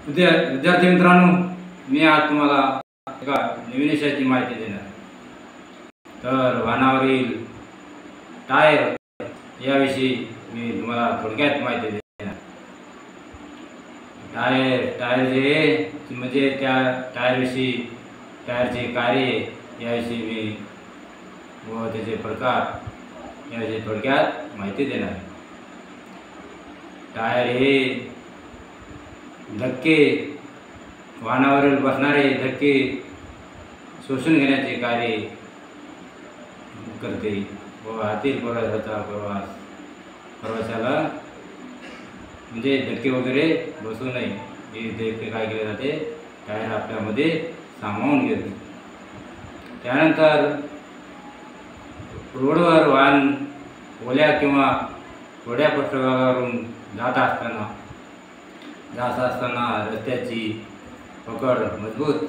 विद्यार्थी मित्रांनो, मी आज तुम्हाला एका नवीन विषयाची माहिती देणार. तर वाहनावरील टायर याविषयी मी तुम्हाला थोडक्यात माहिती देणार. टायर जे म्हणजे त्या टायरविषयी, टायरचे कार्य याविषयी मी व त्याचे प्रकार याविषयी थोडक्यात माहिती देणार. टायर हे धक्के, वाहनावरील बसणारे धक्के शोषून घेण्याचे कार्य करते व आतील प्रवासाला म्हणजे धक्के वगैरे बसू नये हे धक्के काय केले जाते, टायर आपल्यामध्ये सामावून घेते. त्यानंतर रोडवर वाहन ओल्या किंवा थोड्या पृष्ठभागावरून जात असताना रस्त्याची पकड मजबूत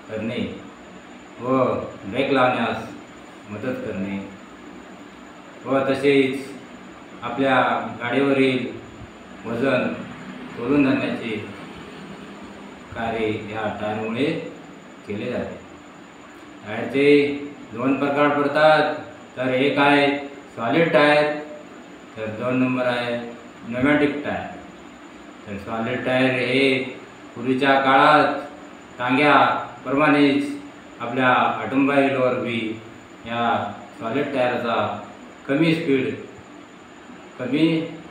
करणे व ब्रेक लावण्यास मदत करणे व तसेच आपल्या गाडीवरील वजन तोलून धरण्याचे कार्य या टायरमुळे केले जाते. टायरचे दोन प्रकार पडतात. तर एक आहे सॉलिड टायर, तर 2 नंबर आहे न्यूमॅटिक टायर. तर सॉलिड टायर हे पूर्वीच्या काळात टांग्याप्रमाणेच आपल्या ऑटोमोबाईलवर बी या सॉलिड टायरचा कमी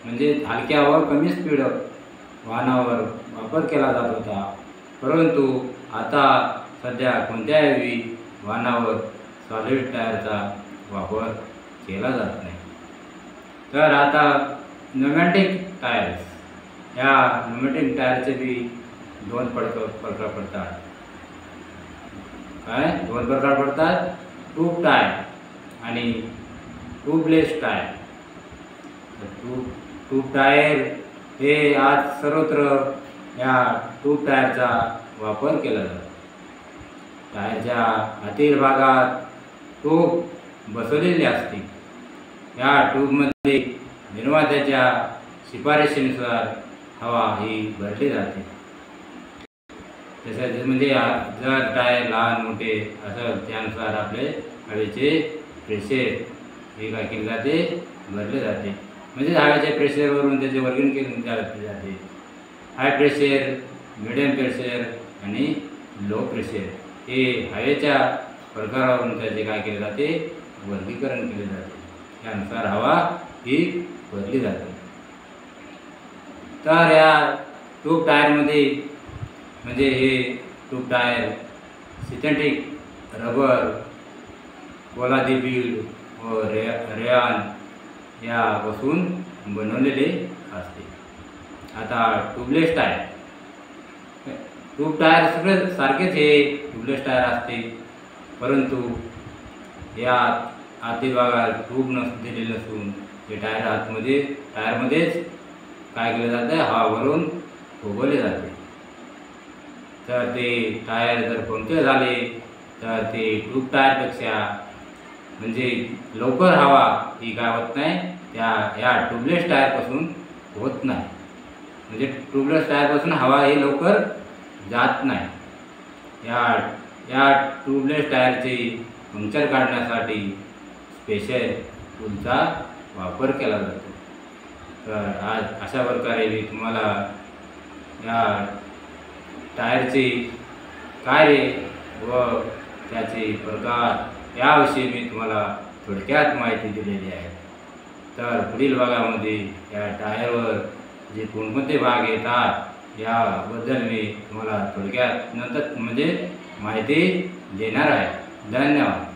म्हणजे हलक्या व कमी स्पीड वाहनावर वापर केला जात होता. परंतु आता सध्या कोणत्याही वाहनावर सॉलिड टायरचा वापर केला जात नाही. तर आता न्यूमॅटिक टायर्स, या न्यूमॅटिक टायरचे बी दोन प्रकार पडतात. काय दोन प्रकार पडतात? ट्यूब टायर आणि ट्यूबलेस टायर. ट्यूब टायर हे आज सर्वत्र या ट्यूब टायरचा वापर केला जातो. टायरच्या आतील भागात ट्यूब बसवलेली असते. या ट्यूबमध्ये निर्मात्याच्या शिफारशीनुसार हवा ही भरली जाते. तसेच म्हणजे जर टायर लहान मोठे असेल त्यानुसार आपले हवेचे प्रेशर हे काय केले जाते, भरले जाते. म्हणजे हवेच्या प्रेशरवरून त्याचे वर्गीकरण केले जाते. हाय प्रेशर, मिडियम प्रेशर आणि लो प्रेशर हे हवेच्या प्रकारावरून त्याचे काय केले जाते, वर्गीकरण केले जाते. त्यानुसार हवा ही भरली जाते. तर या ट्यूब टायरमध्ये म्हणजे हे ट्यूब टायर सिंथेटिक रबर, पोलादी बीड व रेयॉन यापासून बनवलेले असते. आता ट्यूबलेस टायर, ट्यूब टायर सगळे सारखेच हे ट्यूबलेस टायर असते. परंतु यात आतील भागात ट्यूब दिलेली नसून हे टायरमध्येच काय केले जाते, हवा भरून फुगवले जाते. तर ते टायर जर पंक्चर झाले तर ते ट्यूब टायरपेक्षा म्हणजे लवकर हवा ही काय होत नाही, या ट्यूबलेस टायरपासून होत नाही. म्हणजे ट्यूबलेस टायरपासून हवा ही लवकर जात नाही. या ट्यूबलेस टायरचे पंक्चर काढण्यासाठी स्पेशल टूलचा वापर केला जातो. तर आज अशा प्रकारे मी तुम्हाला या टायरचे कार्य व त्याचे प्रकार याविषयी मी तुम्हाला थोडक्यात माहिती दिलेली आहे. तर पुढील भागामध्ये या टायरवर जे कोणकोणते भाग येतात याबद्दल मी तुम्हाला थोडक्यात नंतर म्हणजे माहिती देणार आहे. धन्यवाद.